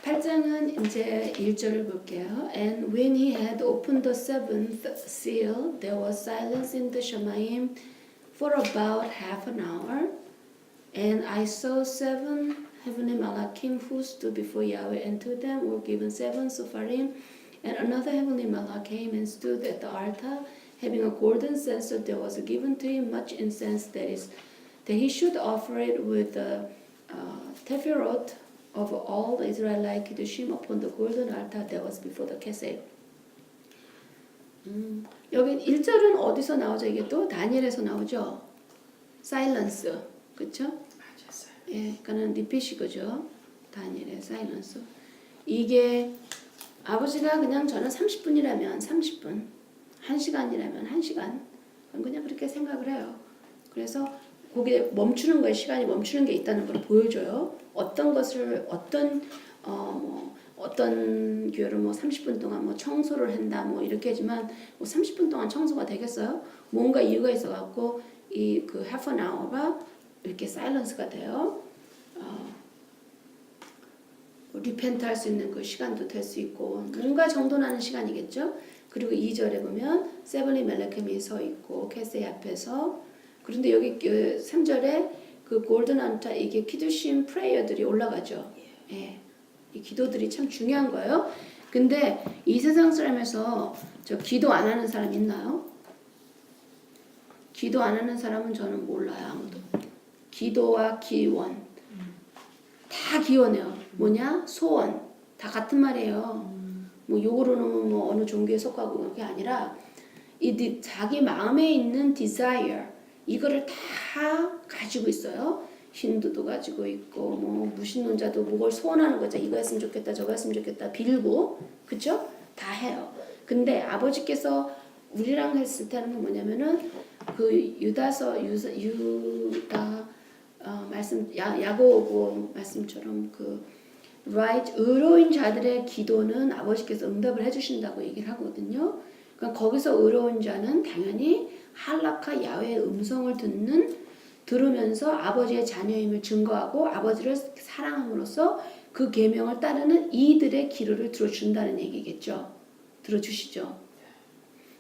8장은 이제 1절을 볼게요. And when he had opened the seventh seal, there was silence in the Shemaim for about half an hour. And I saw 7 heavenly malachim who stood before Yahweh, and to them were given 7 sepharim. And another heavenly malach came and stood at the altar, having a golden censer. There was given to him much incense, that he should offer it with the tephiroth of all the Israelite kiddushim upon the golden altar that was before the kesed. 여기 1절은 어디서 나오죠? 이게 또 다니엘에서 나오죠. silence, 그렇죠? 예, 그는 리핏이 그죠? 다니엘의 silence. 이게 아버지가 그냥 저는 30분이라면 30분, 1시간이라면 1시간, 그냥 그렇게 생각을 해요. 그래서 거기에 멈추는 거에 시간이 멈추는 게 있다는 걸 보여줘요. 어떤 것을 어떤 교회를 30분 동안 청소를 한다 이렇게 하지만 30분 동안 청소가 되겠어요? 뭔가 이유가 있어 갖고 이 그 half an hour가 이렇게 사일런스가 돼요. 리펜트 할 수 있는 그 시간도 될 수 있고 뭔가 정돈하는 시간이겠죠. 그리고 2절에 보면 세븐리 멜레켐이 서 있고 캐세 앞에서. 그런데 여기 3절에 그 골든 알타 이게 키두심 프레이어들이 올라가죠. 예. 이 기도들이 참 중요한 거예요. 근데 이 세상 사람에서 저 기도 안 하는 사람 있나요? 기도 안 하는 사람은 저는 몰라요. 아무도. 기도와 기원 다 기원해요. 뭐냐? 소원 다 같은 말이에요. 요거로는 어느 종교에 속하고 그게 아니라 자기 마음에 있는 desire 이거를 다 가지고 있어요. 힌두도 가지고 있고 무신론자도 뭘 소원하는 거죠. 이거 했으면 좋겠다 저거 했으면 좋겠다 빌고 그쵸? 다 해요. 근데 아버지께서 우리랑 했을 때는 뭐냐면은 그 유다 말씀 야고보 말씀처럼 그 right 의로운 자들의 기도는 아버지께서 응답을 해주신다고 얘기를 하거든요. 그러니까 거기서 의로운 자는 당연히 할라카 야훼의 음성을 들으면서 아버지의 자녀임을 증거하고 아버지를 사랑함으로써 그 계명을 따르는 이들의 기도를 들어준다는 얘기겠죠. 들어주시죠.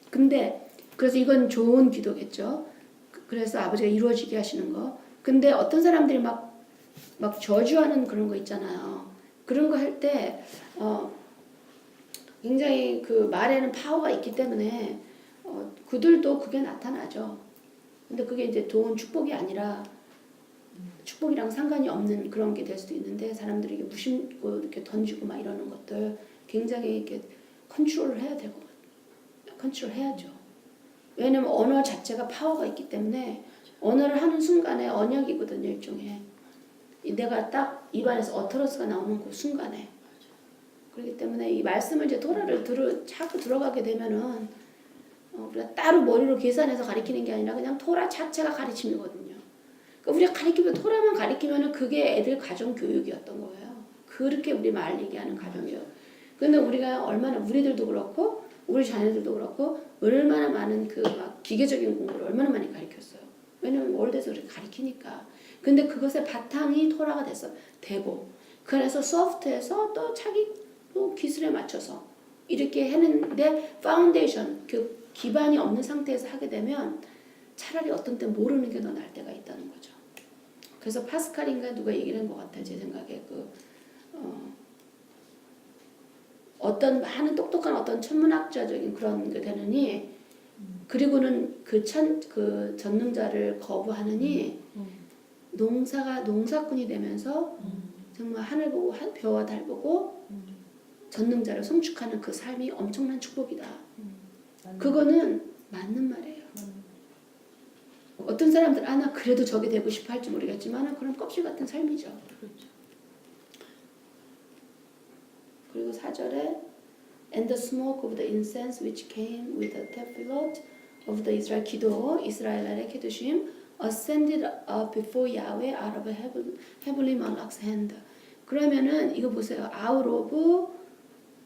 근데 그래서 이건 좋은 기도겠죠. 그래서 아버지가 이루어지게 하시는 거. 근데 어떤 사람들이 막 저주하는 그런 거 있잖아요. 그런 거 할 때 굉장히 그 말에는 파워가 있기 때문에 그들도 그게 나타나죠. 근데 그게 이제 좋은 축복이 아니라 축복이랑 상관이 없는 그런 게 될 수도 있는데 사람들이 이게 무심코 이렇게 던지고 막 이러는 것들 굉장히 이렇게 컨트롤을 해야 되고 컨트롤 해야죠. 왜냐면 언어 자체가 파워가 있기 때문에 언어를 하는 순간에 언약이거든요, 일종의. 내가 딱 입안에서 어터러스가 나오는 그 순간에. 그렇기 때문에 이 말씀을 이제 토라를 자꾸 들어가게 되면은 우리가 따로 머리로 계산해서 가리키는 게 아니라 그냥 토라 자체가 가르침이거든요. 그러니까 우리가 가리키면 토라만 가리키면은 그게 애들 가정 교육이었던 거예요. 그렇게 우리 말 얘기하는 가정이요. 근데 우리가 얼마나 우리들도 그렇고 우리 자녀들도 그렇고 얼마나 많은 그 막 기계적인 공부를 얼마나 많이 가르쳤어요. 왜냐면 월드에서 우리 가르치니까. 근데 그것의 바탕이 토라가 되고 그래서 소프트에서 또 자기 기술에 맞춰서 이렇게 했는데 파운데이션 그 기반이 없는 상태에서 하게 되면 차라리 어떤 때 모르는 게 더 나을 때가 있다는 거죠. 그래서 파스칼인가 누가 얘기를 한 것 같아요. 제 생각에 어떤 많은 똑똑한 어떤 천문학자적인 그런 게 되느니 그리고는 그 전능자를 거부하느니 농사꾼이 되면서 정말 하늘 보고 벼와 달 보고 전능자를 송축하는 그 삶이 엄청난 축복이다. 그거는 맞는 말이에요. 어떤 사람들 나 그래도 저게 되고 싶어 할지 모르겠지만 그런 껍질 같은 삶이죠. 그리고 4절에 And the smoke of the incense which came with the tefillot of the Israel 기도, 이스라엘의 기도심 ascended up before Yahweh out of heavenly malach's hand. 그러면은 이거 보세요. out of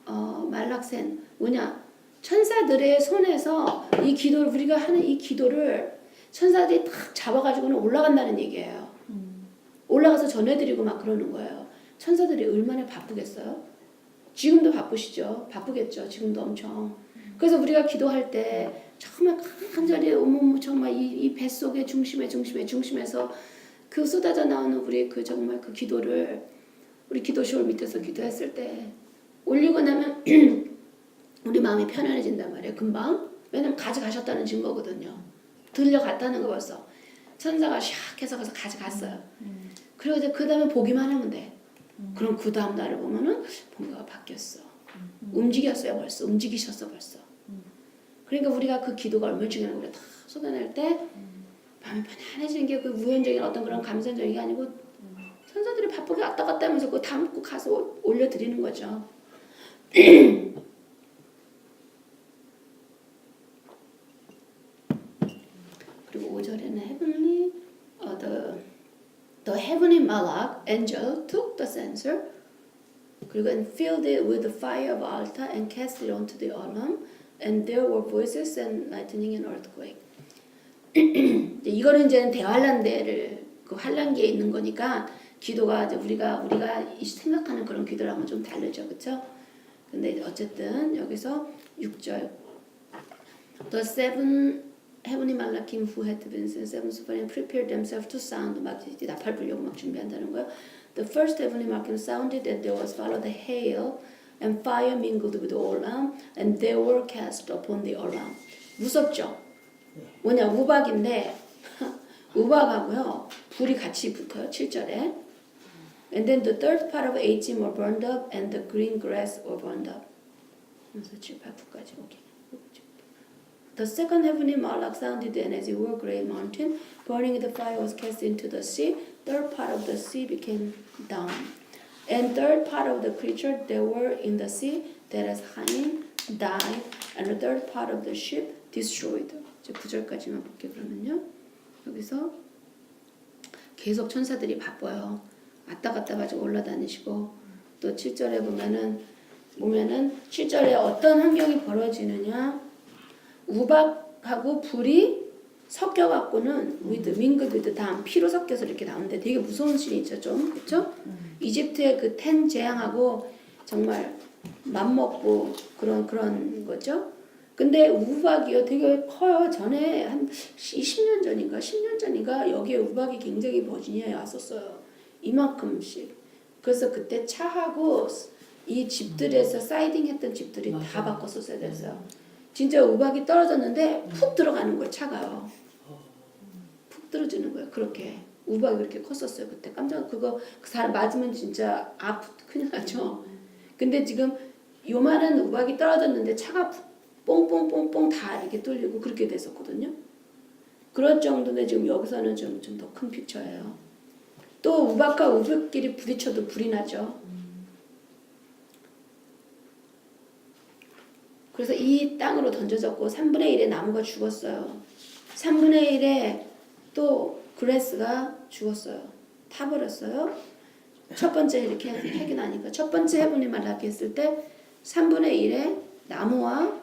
malach's hand. 뭐냐? 천사들의 손에서 이 기도를 우리가 하는 이 기도를 천사들이 탁 잡아가지고는 올라간다는 얘기예요. 올라가서 전해드리고 막 그러는 거예요. 천사들이 얼마나 바쁘겠어요? 지금도 바쁘시죠? 바쁘겠죠? 지금도 엄청. 그래서 우리가 기도할 때 정말 간절히 어머머 정말 이 뱃속의 중심에서 그 쏟아져 나오는 우리 그 정말 그 기도를 우리 기도시올 밑에서 기도했을 때 올리고 나면 우리 마음이 편안해진단 말이에요. 금방. 왜냐면 가져가셨다는 증거거든요. 들려갔다는 거 벌써. 천사가 샥 해서 가서 가져갔어요. 그리고 이제 그 다음에 보기만 하면 돼. 그럼 그 다음 날을 보면은 뭔가가 바뀌었어. 움직였어요 벌써. 움직이셨어 벌써. 그러니까 우리가 그 기도가 얼마나 중요한 우리가 다 쏟아낼 때 마음이 편안해지는 게 그 우연적인 어떤 그런 감성적인 게 아니고 천사들이 바쁘게 왔다 갔다 하면서 그거 담고 가서 올려드리는 거죠. 그리고 5절에는 heavenly the heavenly malach angel took the censer 그리고 and filled it with the fire of altar and cast it onto the altar and there were voices and lightning and earthquake. 이거는 이제 대환란대를 그 환란기에 있는 거니까 기도가 이제 우리가 생각하는 그런 기도랑은 좀 다르죠, 그렇죠? 근데 어쨌든 여기서 6절 The seven heavenly malachim who had been sent seven supreme prepared themselves to sound 막 나팔 불려고 막 준비한다는 거예요. The first heavenly malachim sounded and there was followed the hail and fire mingled with the olam and they were cast upon the olam. 무섭죠? 뭐냐 우박인데 우박하고요 불이 같이 붙어요. 7절에 And then the third part of 18 were burned up and the green grass were burned up. 그래서 7, 8부까지 오케이. The second heavenly malach sounded and as it were great mountain burning the fire was cast into the sea. Third part of the sea became down. And third part of the creature that were in the sea that is hanging died and the third part of the ship destroyed. 이제 9절까지만 볼게요. 그러면요. 여기서 계속 천사들이 바빠요. 왔다 갔다 가지고 올라다니시고 또 7절에 보면은 7절에 어떤 환경이 벌어지느냐 우박하고 불이 섞여갖고는 mingled with 담 피로 섞여서 이렇게 나오는데 되게 무서운 신이 있죠 좀 그렇죠? 이집트의 그 텐 재앙하고 정말 맘먹고 그런 거죠. 근데 우박이요 되게 커요. 전에 한 20년 전인가 10년 전인가 여기에 우박이 굉장히 버지니아에 왔었어요. 이만큼씩. 그래서 그때 차하고 이 집들에서 사이딩 했던 집들이 다 바꿨었어야 됐어요. 진짜 우박이 떨어졌는데 푹 들어가는 거예요. 차가요. 푹 떨어지는 거예요. 그렇게. 우박이 그렇게 컸었어요. 그때 깜짝 그거 그 사람 맞으면 진짜 큰일 나죠. 근데 지금 요만한 우박이 떨어졌는데 차가 뽕뽕뽕뽕 다 이렇게 뚫리고 그렇게 됐었거든요. 그럴 정도인데 지금 여기서는 좀 더 큰 픽처예요. 또 우박과 우박끼리 부딪혀도 불이 나죠. 그래서 이 땅으로 던져졌고 3분의 1의 나무가 죽었어요. 3분의 1의 또 그레스가 죽었어요. 타버렸어요. 첫 번째 이렇게 핵이 나니까 첫 번째 해분이 말라기 했을 때 3분의 1의 나무와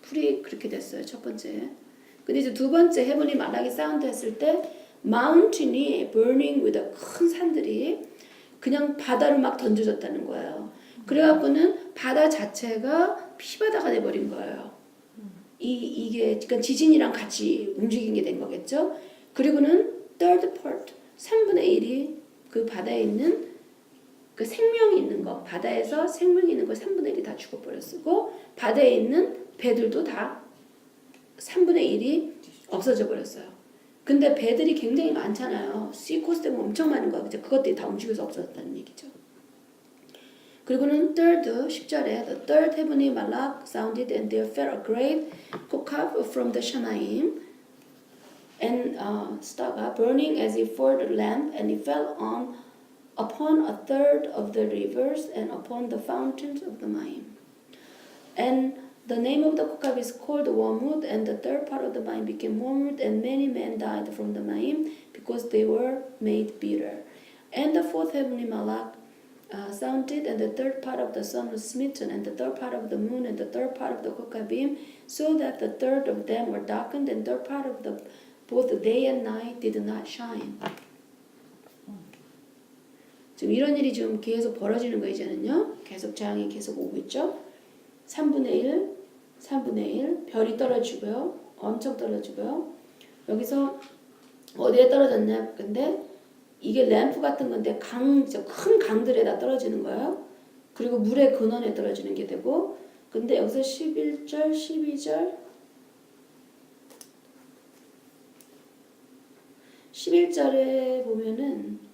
풀이 그렇게 됐어요. 첫 번째. 근데 이제 두 번째 해분이 말라기 사운드 했을 때 마운틴이 burning with 큰 산들이 그냥 바다로 막 던져졌다는 거예요. 그래갖고는 바다 자체가 피바다가 돼버린 거예요. 이게 그러니까 지진이랑 같이 움직인 게 된 거겠죠. 그리고는 third part 3분의 1이 그 바다에 있는 그 생명이 있는 거 바다에서 생명이 있는 거 3분의 1이 다 죽어버렸고 바다에 있는 배들도 다 3분의 1이 없어져 버렸어요. 근데 배들이 굉장히 많잖아요. 시코스 때문에 엄청 많은 거야. 그것들이 다 움직여서 없어졌다는 얘기죠. 그리고는 third 10절에 the third heavenly malach sounded and there fell a great kokab from the Shamaim and stagger burning as if for the lamp and it fell upon a third of the rivers and upon the fountains of the Maim. And the name of the kokab is called wormwood, and the third part of the Maim became wormwood, and many men died from the Maim because they were made bitter. And the fourth heavenly malach sounded, and the third part of the sun was smitten, and the third part of the moon, and the third part of the kokabim, so that the third of them were darkened, and the third part of both day and night did not shine. 지금 이런 일이 지금 계속 벌어지는 거예요. 이제는요. 계속 재앙이 계속 오고 있죠. 3분의 1, 3분의 1 별이 떨어지고요. 엄청 떨어지고요. 여기서 어디에 떨어졌냐? 근데 이게 램프 같은 건데 큰 강들에다 떨어지는 거예요. 그리고 물의 근원에 떨어지는 게 되고, 근데 여기서 11절, 12절, 11절에 보면은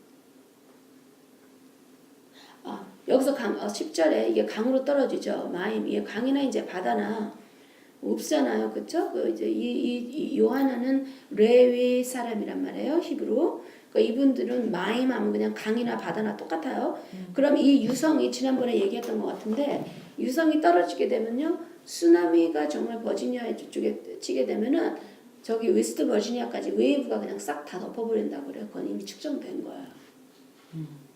여기서 10절에 이게 강으로 떨어지죠. 마임, 이게 강이나 이제 바다나 없잖아요, 그렇죠? 그 이제 이 요하나는 레위 사람이란 말이에요, 히브로. 그러니까 이분들은 마임하면 그냥 강이나 바다나 똑같아요. 그럼 이 유성이 지난번에 얘기했던 것 같은데 유성이 떨어지게 되면요, 쓰나미가 정말 버지니아 쪽에 치게 되면은 저기 웨스트 버지니아까지 웨이브가 그냥 싹 다 덮어버린다고 그래요. 그건 이미 측정된 거예요.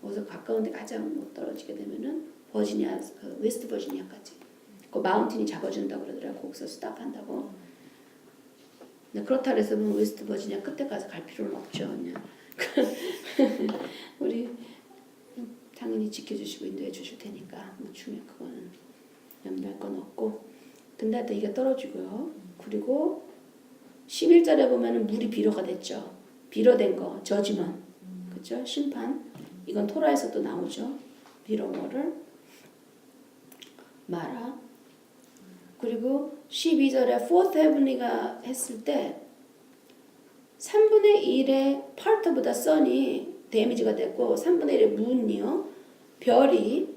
거기서 가까운데 가장 못 떨어지게 되면은 버지니아, 그 웨스트 버지니아까지. 그 마운틴이 잡아준다고 그러더라고요. 거기서 스탑한다고. 근데 그렇다 그래서 뭐 웨스트 버지니아 끝에까지 갈 필요는 없죠. 그냥 우리 당연히 지켜주시고 인도해 주실 테니까 뭐 중요한 그거는 염려할 건 없고. 근데 하여튼 이게 떨어지고요. 그리고 11절에 보면은 물이 비로가 됐죠. 비로된 거, 저지먼, 그렇죠? 심판. 이건 토라에서도 나오죠. 비로워를 마라. 그리고 12절에 fourth heavenly가 했을 때 3분의 1의 part of the sun이 데미지가 됐고 3분의 1의 moon이요. 별이.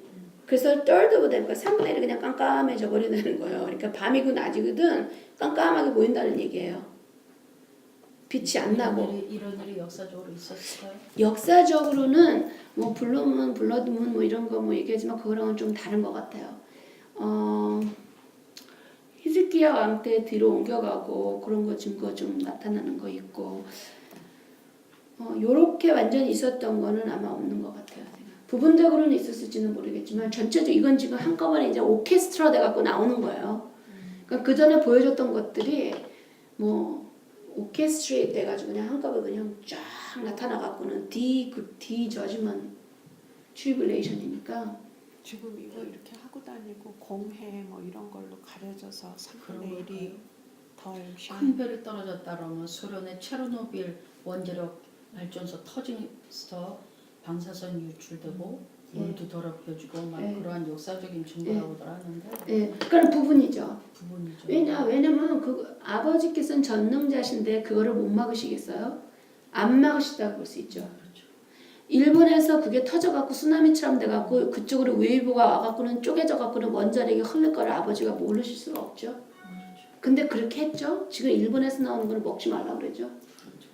그래서 third of them, 그러니까 3분의 1이 그냥 깜깜해져 버리는 거예요. 그러니까 밤이고 낮이거든 깜깜하게 보인다는 얘기예요. 빛이 안 나고. 이런 일이 역사적으로 있었을까요? 역사적으로는 뭐 블루문, 블러드문 뭐 이런 거 뭐 얘기하지만 그거랑은 좀 다른 것 같아요. 히스기야 왕 때 뒤로 옮겨가고 그런 거 증거 좀 나타나는 거 있고 요렇게 완전히 있었던 거는 아마 없는 것 같아요. 부분적으로는 있었을지는 모르겠지만 전체적으로 이건 지금 한꺼번에 이제 오케스트라 돼갖고 나오는 거예요. 그러니까 그 전에 보여줬던 것들이 뭐 오케스트레이트 돼가지고 그냥 한꺼번에 그냥 쫙 나타나갖고는 D 저지먼 트리블레이션이니까 지금 이거 이렇게 하고 다니고 공해 뭐 이런 걸로 가려져서 3분의 1이 덜 큰 별이 떨어졌다 그러면 소련의 체르노빌 원자력 발전소 터지면서 방사선 유출되고 물도 더럽혀지고 막 그러한 역사적인 증거라고 하는데 예, 그런 부분이죠. 부분이죠. 왜냐면 그 아버지께서는 전능자신데 그거를 못 막으시겠어요? 안 막으시다고 볼 수 있죠. 그렇죠. 일본에서 그게 터져갖고 쓰나미처럼 돼갖고 그쪽으로 웨이브가 와갖고는 쪼개져갖고는 원자력이 흐를 거를 아버지가 모르실 수가 없죠. 근데 그렇게 했죠. 지금 일본에서 나오는 거는 먹지 말라고 그러죠.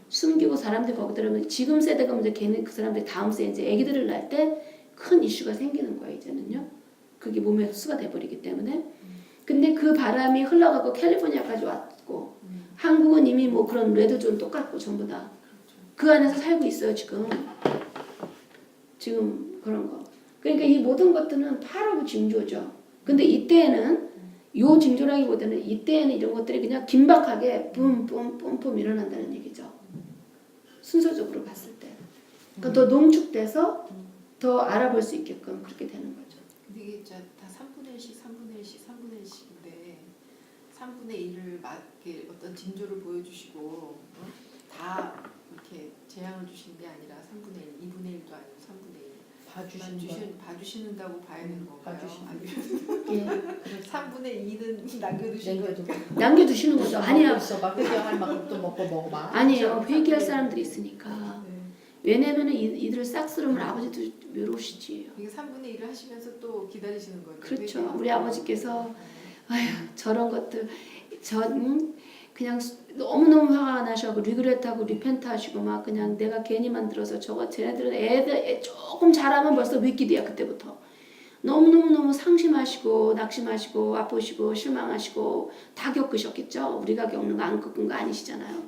숨기고 사람들이 거기 들어가면 지금 세대가 먼저 걔는 그 사람들이 다음 세대 이제 아기들을 낳을 때 큰 이슈가 생기는 거예요. 이제는요. 그게 몸에 흡수가 돼버리기 때문에. 근데 그 바람이 흘러가고 캘리포니아까지 왔고 한국은 이미 뭐 그런 레드존 똑같고 전부 다 그 안에서 살고 있어요. 지금 그런 거. 그러니까 이 모든 것들은 파라고 징조죠. 근데 이때에는 요 징조라기보다는 이때에는 이런 것들이 그냥 긴박하게 뿜뿜뿜뿜 일어난다는 얘기죠. 순서적으로 봤을 때. 그러니까 더 농축돼서 더 알아볼 수 있게끔 그렇게 되는 거죠. 근데 이게 다 3분의 1씩 3분의 1씩 3분의 1씩인데 3분의 1을 이렇게 어떤 징조를 보여주시고 다 이렇게 재앙을 주시는 게 아니라 3분의 1, 2분의 1도 아니고 3분의 1 봐주신다고 봐야 되는 건가요? 아니면 3분의 2는 남겨두시는 거죠. 아니야. 막 회개할 만큼 또 먹고 막. 아니에요. 회개할 사람들이 있으니까. 왜냐면은 이들을 싹쓸으면 아버지도 외로우시지. 이게 3분의 1을 하시면서 또 기다리시는 거예요. 그렇죠. 우리 아버지께서 아휴 저런 것들 그냥 너무너무 화가 나셔고 리그레트하고 리펜트하시고 막 그냥 내가 괜히 만들어서 저거 쟤네들은 애들 조금 잘하면 벌써 위기드야 그때부터. 너무너무 상심하시고 낙심하시고 아프시고 실망하시고 다 겪으셨겠죠. 우리가 겪는 거 안 겪은 거 아니시잖아요.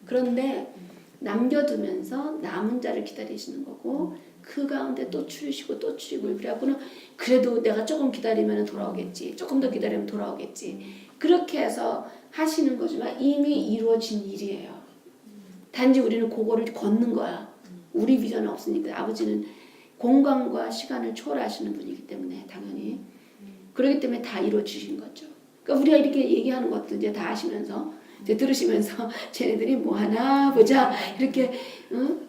그런데 남겨두면서 남은 자를 기다리시는 거고 그 가운데 또 추리시고 또 추리고 그래갖고는 그래도 내가 조금 기다리면 돌아오겠지. 조금 더 기다리면 돌아오겠지. 그렇게 해서 하시는 거지만 이미 이루어진 일이에요. 단지 우리는 그거를 걷는 거야. 우리 비전은 없으니까 아버지는 공간과 시간을 초월하시는 분이기 때문에 당연히 그렇기 때문에 다 이루어지신 거죠. 그러니까 우리가 이렇게 얘기하는 것도 이제 다 아시면서 이제 들으시면서 쟤네들이 뭐 하나 보자 이렇게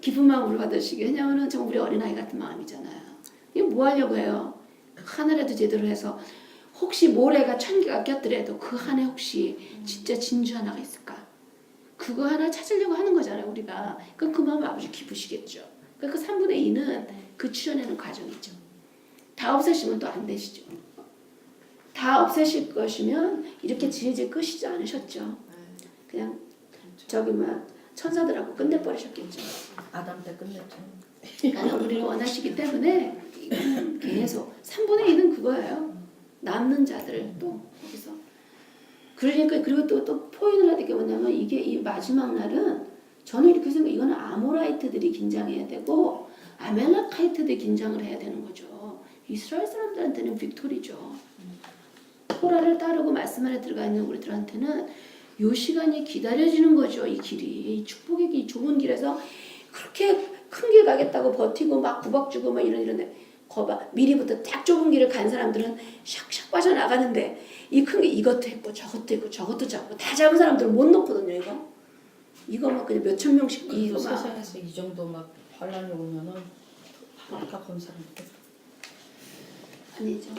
기쁜 마음으로 받으시게. 왜냐하면 정말 우리 어린아이 같은 마음이잖아요. 이거 뭐 하려고 해요? 하늘에도 제대로 해서 혹시 모래가 1000개가 꼈더라도 그 안에 혹시 진짜 진주 하나가 있을까? 그거 하나 찾으려고 하는 거잖아요 우리가. 그럼 그 마음 아버지 기쁘시겠죠. 그러니까 그 3분의 2는 그 출현하는 과정이죠. 다 없애시면 또 안 되시죠. 다 없애실 것이면 이렇게 지혜질 끄시지 않으셨죠. 그냥 저기 막 천사들하고 끝내버리셨겠죠. 아담 때 끝냈죠. 우리를 원하시기 때문에 계속 3분의 2는 그거예요. 남는 자들을 또 거기서. 그러니까 그리고 또 포인을 하는 게 뭐냐면 이게 이 마지막 날은 저는 이렇게 생각해요. 이거는 아모라이트들이 긴장해야 되고 아멜라카이트들이 긴장을 해야 되는 거죠. 이스라엘 사람들한테는 빅토리죠. 토라를 따르고 말씀 안에 들어가 있는 우리들한테는 이 시간이 기다려지는 거죠. 이 길이. 이 축복의 길, 좋은 길에서 그렇게 큰 길 가겠다고 버티고 막 구박 주고 막 이런 거봐. 미리부터 딱 좁은 길을 간 사람들은 샥샥 빠져나가는데 이 큰 게 이것도 했고 저것도 했고 저것도 잡고 다 잡은 사람들은 못 놓거든요. 이거 막 그냥 몇천 명씩 이거 막. 세상에서 이 정도 막 환란이 오면은 합격한 사람들. 아니죠.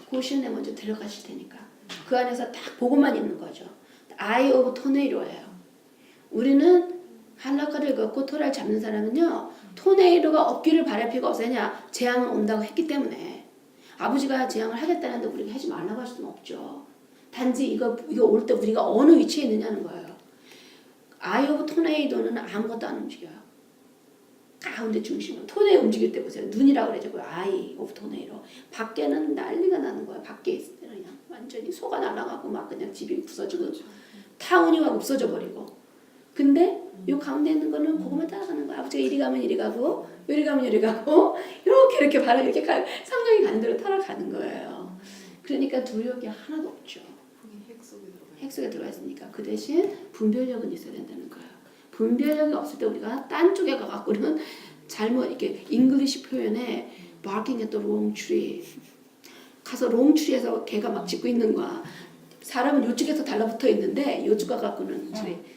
고시원에 먼저 들어가실 테니까 그 안에서 딱 보고만 있는 거죠. 아이 오브 토네이로예요. 우리는 한라카를 걷고 토라를 잡는 사람은요. 토네이로가 없기를 바랄 필요가 없으냐. 재앙은 온다고 했기 때문에 아버지가 재앙을 하겠다는데 우리가 하지 말라고 할 수는 없죠. 단지 이거 올 때 우리가 어느 위치에 있느냐는 거예요. 아이 오브 토네이도는 아무것도 안 움직여요. 가운데 중심은 토네이 움직일 때 보세요. 눈이라고 그러죠. 그 아이 오브 토네이로. 밖에는 난리가 나는 거예요. 밖에 있을 때는 그냥 완전히 소가 날아가고 막 그냥 집이 부서지고 타운이 막 없어져 버리고. 근데 요 가운데 있는 거는 그것만 따라가는 거야. 아버지가 이리 가면 이리 가고 요리 가면 요리 가고 이렇게 바로 이렇게 성령이 가는 대로 따라가는 거예요. 그러니까 두려움이 하나도 없죠. 핵 속에 들어가 있으니까. 그 대신 분별력은 있어야 된다는 거예요. 분별력이 없을 때 우리가 딴 쪽에 가갖고는 잘못 이렇게 잉글리시 표현에 barking at the wrong tree 가서 wrong tree에서 개가 막 짖고 있는 거야. 사람은 이쪽에서 달라붙어 있는데 이쪽 가갖고는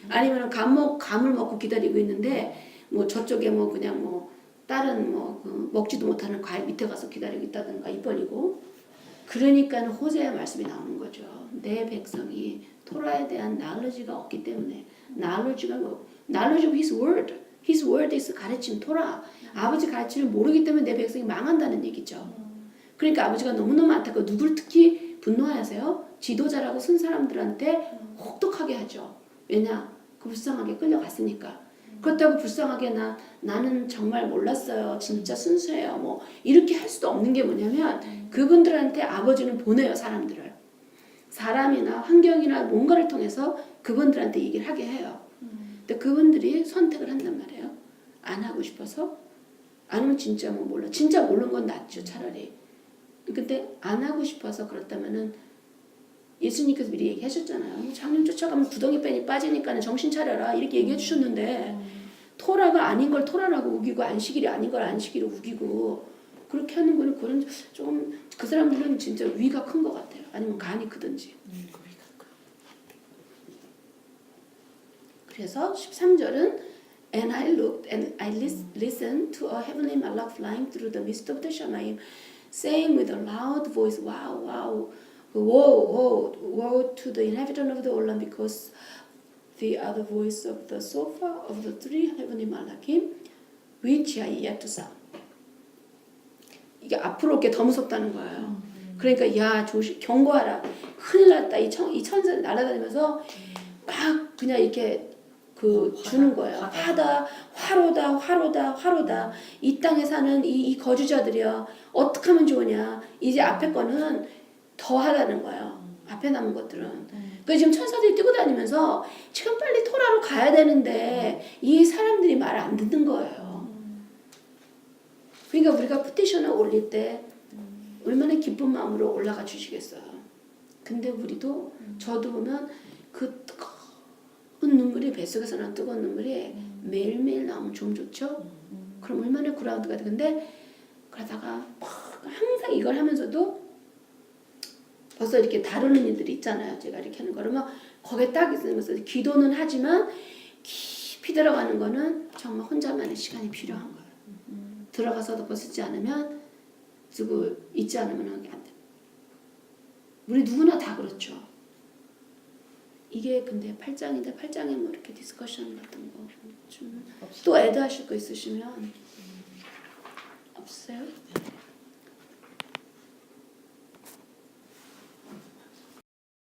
아니면 감을 먹고 기다리고 있는데 뭐 저쪽에 뭐 그냥 뭐 다른 뭐 먹지도 못하는 과일 밑에 가서 기다리고 있다든가 입 벌리고. 그러니까 호세아 말씀이 나오는 거죠. 내 백성이 토라에 대한 knowledge가 없기 때문에 knowledge가 뭐 knowledge of his word. his word is 가르침 토라. 아버지 가르침을 모르기 때문에 내 백성이 망한다는 얘기죠. 그러니까 아버지가 너무너무 안타까워. 누굴 특히 분노하세요? 지도자라고 쓴 사람들한테 혹독하게 하죠. 왜냐? 그 불쌍하게 끌려갔으니까. 그렇다고 불쌍하게 나는 정말 몰랐어요. 진짜 순수해요. 뭐 이렇게 할 수도 없는 게 뭐냐면 그분들한테 아버지는 보내요. 사람들을. 사람이나 환경이나 뭔가를 통해서 그분들한테 얘기를 하게 해요. 근데 그분들이 선택을 한단 말이에요. 안 하고 싶어서. 아니면 진짜 뭐 몰라. 진짜 모르는 건 낫죠. 차라리. 근데 안 하고 싶어서 그렇다면은 예수님께서 미리 얘기하셨잖아요. 장님 쫓아가면 구덩이 뺀이 빠지니까 정신 차려라. 이렇게 얘기해 주셨는데 토라가 아닌 걸 토라라고 우기고 안식일이 아닌 걸 안식일로 우기고 그렇게 하는 거는 그런 좀 그 사람들은 진짜 위가 큰 것 같아요. 아니면 간이 크든지. 그래서 13절은 And I looked and I listened to a heavenly malach flying through the midst of the Shamayim, saying with a loud voice, Wow, wow, woe, woe, woe to the inhabitant of the Olam, because the other voice of the sofa of the three heavenly malachim, which are yet to sound. 이게 앞으로 올게 더 무섭다는 거예요. 그러니까 야 조심 경고하라. 큰일 났다. 이 천사 날아다니면서 막 그냥 이렇게 주는 거예요. 화로다. 이 땅에 사는 이 거주자들이요. 어떻게 하면 좋으냐. 이제 앞에 거는 더 하라는 거예요. 앞에 남은 것들은. 그러니까 지금 천사들이 뛰고 다니면서 지금 빨리 토라로 가야 되는데 이 사람들이 말 안 듣는 거예요. 그러니까 우리가 피티션을 올릴 때 얼마나 기쁜 마음으로 올라가 주시겠어요. 근데 우리도 저도 보면 그 뜨거운 눈물이 뱃속에서 나는 뜨거운 눈물이 매일매일 나오면 좀 좋죠. 그럼 얼마나 그라운드가 돼. 근데 그러다가 막 항상 이걸 하면서도 벌써 이렇게 다루는 일들이 있잖아요. 제가 이렇게 하는 거. 그러면 거기에 딱 있으면서 기도는 하지만 깊이 들어가는 거는 정말 혼자만의 시간이 필요한 거예요. 들어가서도 벗지 않으면 쓰고 있지 않으면 하게 안 돼. 우리 누구나 다 그렇죠. 이게 근데 8장인데 8장에 뭐 이렇게 디스커션 같은 거 좀 또 애드 하실 거 있으시면 없어요?